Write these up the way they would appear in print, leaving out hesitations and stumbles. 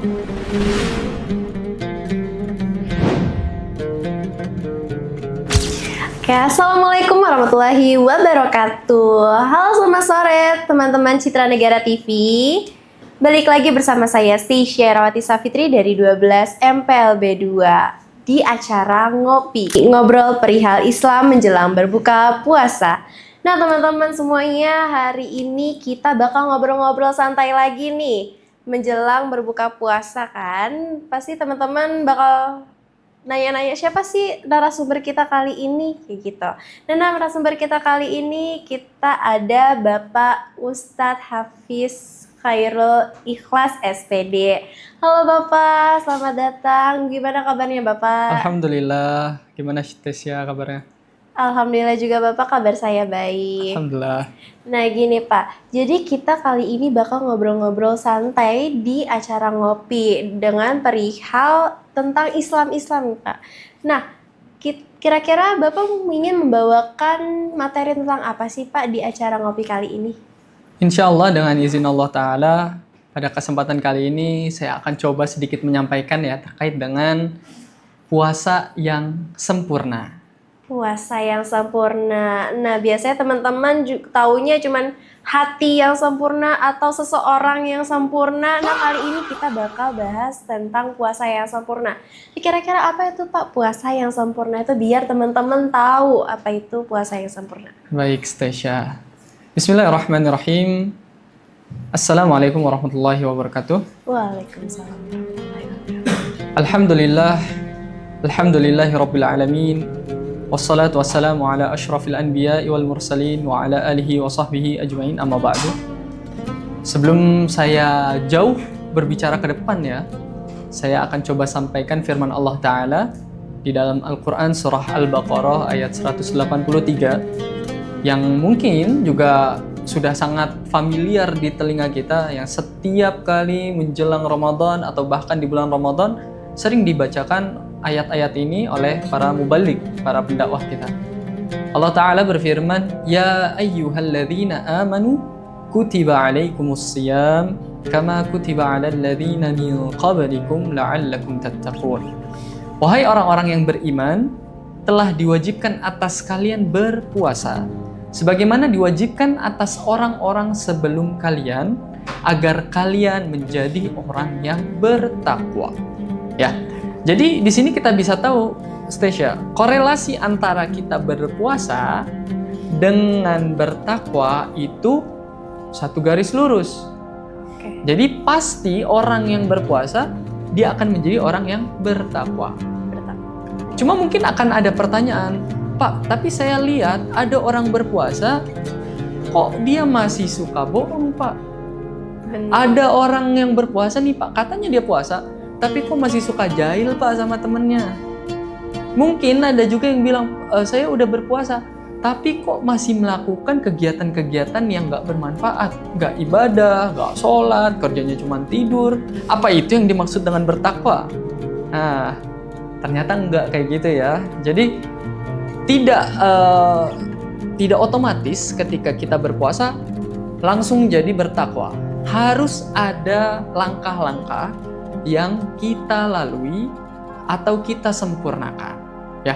Oke, Assalamualaikum warahmatullahi wabarakatuh. Halo, selamat sore teman-teman Citra Negara TV. Balik lagi bersama saya Stacia Rawati Safitri dari 12 MPLB 2 di acara Ngopi, ngobrol perihal Islam menjelang berbuka puasa. Nah teman-teman semuanya, hari ini kita bakal ngobrol-ngobrol santai lagi nih menjelang berbuka puasa kan. Pasti teman-teman bakal nanya-nanya siapa sih narasumber kita kali ini kayak gitu. Dan narasumber kita kali ini kita ada Bapak Ustadz Hafiz Khairul Ikhlas SPD. Halo Bapak, selamat datang. Gimana kabarnya Bapak? Alhamdulillah. Gimana Stacia kabarnya? Alhamdulillah juga Bapak, kabar saya baik. Alhamdulillah. Nah gini Pak, jadi kita kali ini bakal ngobrol-ngobrol santai di acara Ngopi dengan perihal tentang Islam-Islam Pak. Nah, kira-kira Bapak ingin membawakan materi tentang apa sih Pak di acara Ngopi kali ini? Insya Allah dengan izin Allah Ta'ala, pada kesempatan kali ini saya akan coba sedikit menyampaikan ya terkait dengan puasa yang sempurna. Puasa yang sempurna. Nah, biasanya teman-teman taunya cuman hati yang sempurna atau seseorang yang sempurna. Nah, kali ini kita bakal bahas tentang puasa yang sempurna. Kira-kira apa itu Pak puasa yang sempurna itu biar teman-teman tahu apa itu puasa yang sempurna. Baik Stacia. Bismillahirrahmanirrahim. Assalamualaikum warahmatullahi wabarakatuh. Waalaikumsalam. Alhamdulillah. Alhamdulillahi rabbil alamin. Wassalatu wassalamu ala ashrafil anbiya'i wal mursalin wa ala alihi wa sahbihi ajma'in amma ba'du. Sebelum saya jauh berbicara ke depan ya, saya akan coba sampaikan firman Allah Ta'ala di dalam Al-Quran surah Al-Baqarah ayat 183 yang mungkin juga sudah sangat familiar di telinga kita, yang setiap kali menjelang Ramadan atau bahkan di bulan Ramadan sering dibacakan ayat-ayat ini oleh para mubalik, para pendakwah kita. Allah Ta'ala berfirman, Ya ayyuhalladzina amanu kutiba alaikumusiyam kama kutiba alal ladzina min qablikum la'allakum tattaqun. Wahai orang-orang yang beriman, telah diwajibkan atas kalian berpuasa sebagaimana diwajibkan atas orang-orang sebelum kalian agar kalian menjadi orang yang bertakwa. Ya. Jadi di sini kita bisa tahu, Stacia, korelasi antara kita berpuasa dengan bertakwa itu satu garis lurus. Oke. Jadi pasti orang yang berpuasa dia akan menjadi orang yang bertakwa. Cuma mungkin akan ada pertanyaan, Pak, tapi saya lihat ada orang berpuasa kok dia masih suka bohong, Pak. Benar. Ada orang yang berpuasa nih, Pak, katanya dia puasa, tapi kok masih suka jahil Pak sama temennya. Mungkin ada juga yang bilang, saya udah berpuasa, tapi kok masih melakukan kegiatan-kegiatan yang gak bermanfaat. Gak ibadah, gak sholat, kerjanya cuma tidur. Apa itu yang dimaksud dengan bertakwa? Nah, ternyata enggak kayak gitu ya. Jadi, tidak otomatis ketika kita berpuasa, langsung jadi bertakwa. Harus ada langkah-langkah yang kita lalui atau kita sempurnakan, ya.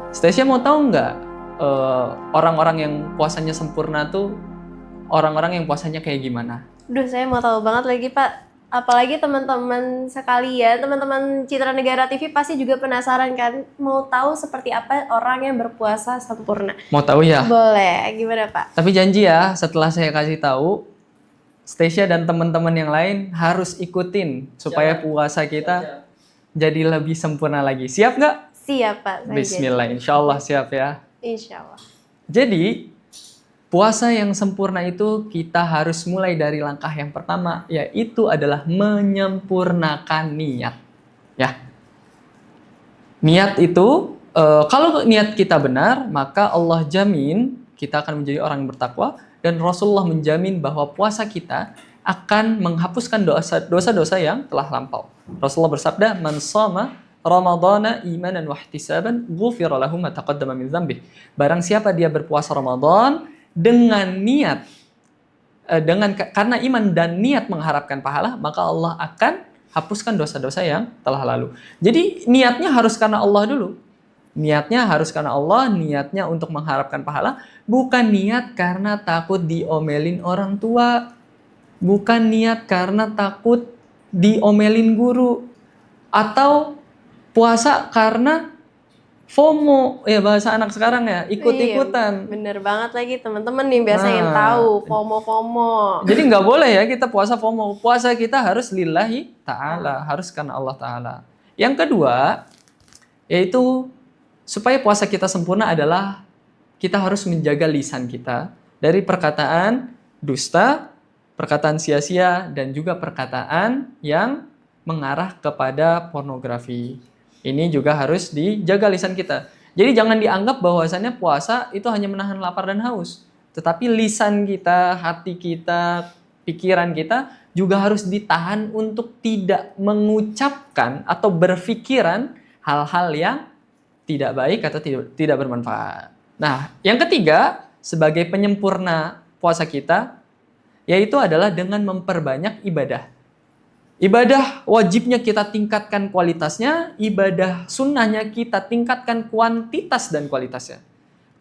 Stacia mau tahu nggak orang-orang yang puasanya sempurna tuh orang-orang yang puasanya kayak gimana? Duh, saya mau tahu banget lagi Pak. Apalagi teman-teman sekalian, teman-teman Citra Negara TV pasti juga penasaran kan, mau tahu seperti apa orang yang berpuasa sempurna. Mau tahu ya? Boleh, gimana Pak? Tapi janji ya, setelah saya kasih tahu, Stacia dan teman-teman yang lain harus ikutin supaya puasa kita jadi lebih sempurna lagi. Siap nggak? Siap Pak. Bismillah, insya Allah siap ya. Insya Allah. Jadi, puasa yang sempurna itu kita harus mulai dari langkah yang pertama, yaitu adalah menyempurnakan niat. Ya, niat itu, kalau niat kita benar, maka Allah jamin kita akan menjadi orang yang bertakwa. Dan Rasulullah menjamin bahwa puasa kita akan menghapuskan dosa-dosa yang telah lampau. Rasulullah bersabda, "Man shama Ramadhana imanan wa ihtisaban, ghufira lahu ma taqaddama min dzambih." Barang siapa dia berpuasa Ramadan dengan niat karena iman dan niat mengharapkan pahala, maka Allah akan hapuskan dosa-dosa yang telah lalu. Jadi niatnya harus karena Allah dulu. Niatnya harus karena Allah, niatnya untuk mengharapkan pahala, bukan niat karena takut diomelin orang tua, bukan niat karena takut diomelin guru, atau puasa karena FOMO, ya bahasa anak sekarang ya, ikut-ikutan. Iya, bener banget lagi teman-teman nih biasa yang Nah, tahu FOMO. jadi nggak boleh ya kita puasa FOMO. Puasa kita harus lillahi ta'ala, harus karena Allah Ta'ala. Yang kedua, yaitu supaya puasa kita sempurna adalah kita harus menjaga lisan kita dari perkataan dusta, perkataan sia-sia, dan juga perkataan yang mengarah kepada pornografi. Ini juga harus dijaga lisan kita. Jadi jangan dianggap bahwasannya puasa itu hanya menahan lapar dan haus. Tetapi lisan kita, hati kita, pikiran kita juga harus ditahan untuk tidak mengucapkan atau berpikiran hal-hal yang tidak baik atau tidak bermanfaat. Nah, yang ketiga, sebagai penyempurna puasa kita, yaitu adalah dengan memperbanyak ibadah. Ibadah wajibnya kita tingkatkan kualitasnya, ibadah sunnahnya kita tingkatkan kuantitas dan kualitasnya.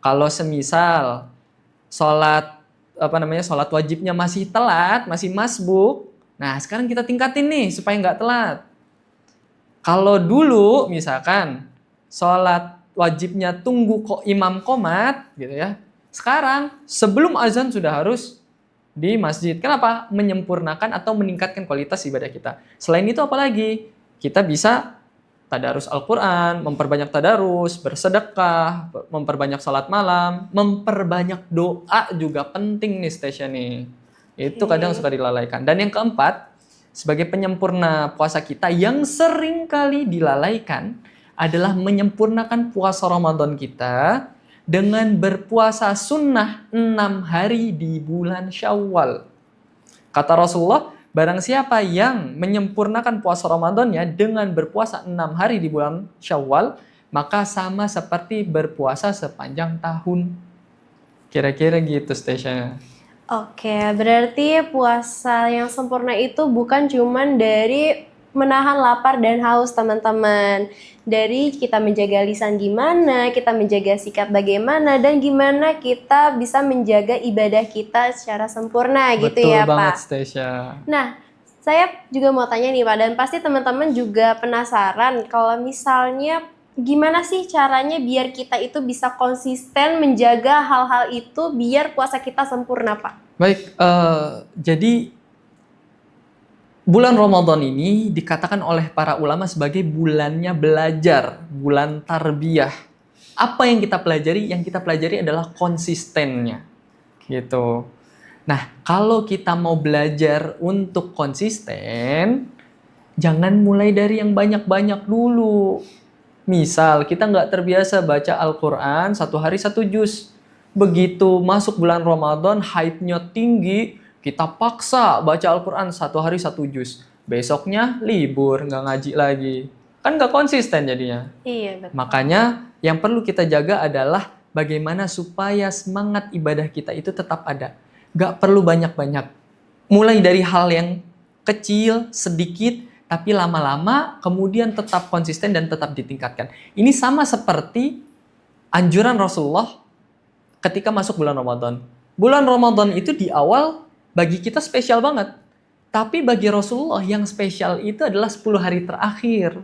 Kalau semisal sholat wajibnya masih telat, masih masbuk, nah sekarang kita tingkatin nih supaya nggak telat. Kalau dulu misalkan sholat wajibnya tunggu kok imam qomat gitu ya, sekarang sebelum azan sudah harus di masjid. Kenapa? Menyempurnakan atau meningkatkan kualitas ibadah kita. Selain itu apalagi? Kita bisa tadarus Al-Quran, memperbanyak tadarus, bersedekah, memperbanyak salat malam, memperbanyak doa juga penting nih station nih. Itu kadang suka dilalaikan. Dan yang keempat, sebagai penyempurna puasa kita yang sering kali dilalaikan adalah menyempurnakan puasa Ramadan kita dengan berpuasa sunnah 6 hari di bulan Syawal. Kata Rasulullah, barang siapa yang menyempurnakan puasa Ramadannya dengan berpuasa 6 hari di bulan Syawal, maka sama seperti berpuasa sepanjang tahun. Kira-kira gitu stationnya. Oke, berarti puasa yang sempurna itu bukan cuman dari menahan lapar dan haus teman-teman. Dari kita menjaga lisan gimana, kita menjaga sikap bagaimana, dan gimana kita bisa menjaga ibadah kita secara sempurna gitu ya Pak. Betul banget Stacia. Nah, saya juga mau tanya nih Pak, dan pasti teman-teman juga penasaran kalau misalnya gimana sih caranya biar kita itu bisa konsisten menjaga hal-hal itu biar puasa kita sempurna Pak? Baik, jadi bulan Ramadan ini dikatakan oleh para ulama sebagai bulannya belajar, bulan tarbiyah. Apa yang kita pelajari? Yang kita pelajari adalah konsistennya. Gitu. Nah, kalau kita mau belajar untuk konsisten, jangan mulai dari yang banyak-banyak dulu. Misal, kita nggak terbiasa baca Al-Quran 1 hari 1 juz. Begitu masuk bulan Ramadan, hype-nya tinggi, kita paksa baca Al-Quran 1 hari 1 juz. Besoknya libur, nggak ngaji lagi. Kan nggak konsisten jadinya. Iya, betul. Makanya yang perlu kita jaga adalah bagaimana supaya semangat ibadah kita itu tetap ada. Nggak perlu banyak-banyak. Mulai dari hal yang kecil, sedikit, tapi lama-lama kemudian tetap konsisten dan tetap ditingkatkan. Ini sama seperti anjuran Rasulullah ketika masuk bulan Ramadan. Bulan Ramadan itu di awal bagi kita spesial banget. Tapi bagi Rasulullah yang spesial itu adalah 10 hari terakhir.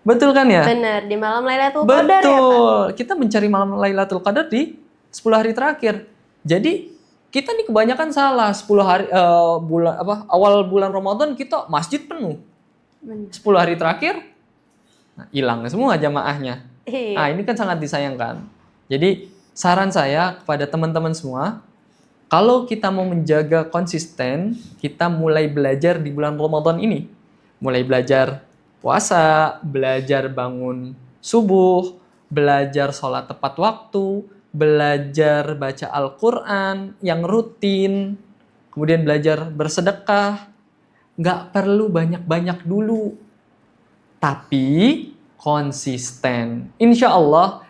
Betul kan ya? Benar, di malam Lailatul Qadar ya Pak? Betul. Kita mencari malam Lailatul Qadar di 10 hari terakhir. Jadi kita nih kebanyakan salah. 10 hari awal bulan Ramadan kita masjid penuh. 10 hari terakhir hilang semua jamaahnya. Iya. Nah, ini kan sangat disayangkan. Jadi saran saya kepada teman-teman semua, kalau kita mau menjaga konsisten, kita mulai belajar di bulan Ramadan ini. Mulai belajar puasa, belajar bangun subuh, belajar sholat tepat waktu, belajar baca Al-Quran yang rutin, kemudian belajar bersedekah. Nggak perlu banyak-banyak dulu, tapi konsisten. Insya Allah,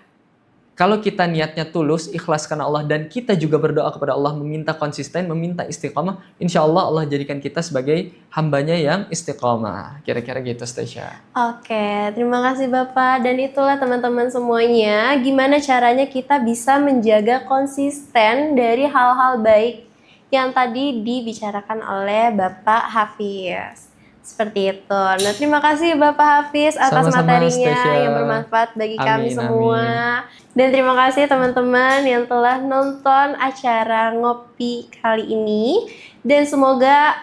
Kalau kita niatnya tulus, ikhlas karena Allah, dan kita juga berdoa kepada Allah, meminta konsisten, meminta istiqamah, insya Allah Allah jadikan kita sebagai hambanya yang istiqamah. Kira-kira gitu, Stacia. Oke, terima kasih Bapak. Dan itulah teman-teman semuanya, gimana caranya kita bisa menjaga konsisten dari hal-hal baik yang tadi dibicarakan oleh Bapak Hafiz. Seperti itu. Nah, terima kasih Bapak Hafiz atas Sama-sama, materinya Stacia. yang bermanfaat bagi kami Amin, semua. amin. Dan terima kasih teman-teman yang telah nonton acara ngopi kali ini. Dan semoga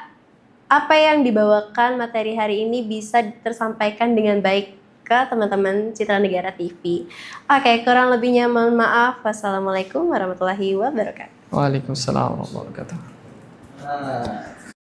apa yang dibawakan materi hari ini bisa tersampaikan dengan baik ke teman-teman Citra Negara TV. Oke, kurang lebihnya mohon maaf. Wassalamualaikum warahmatullahi wabarakatuh. Waalaikumsalam warahmatullahi wabarakatuh.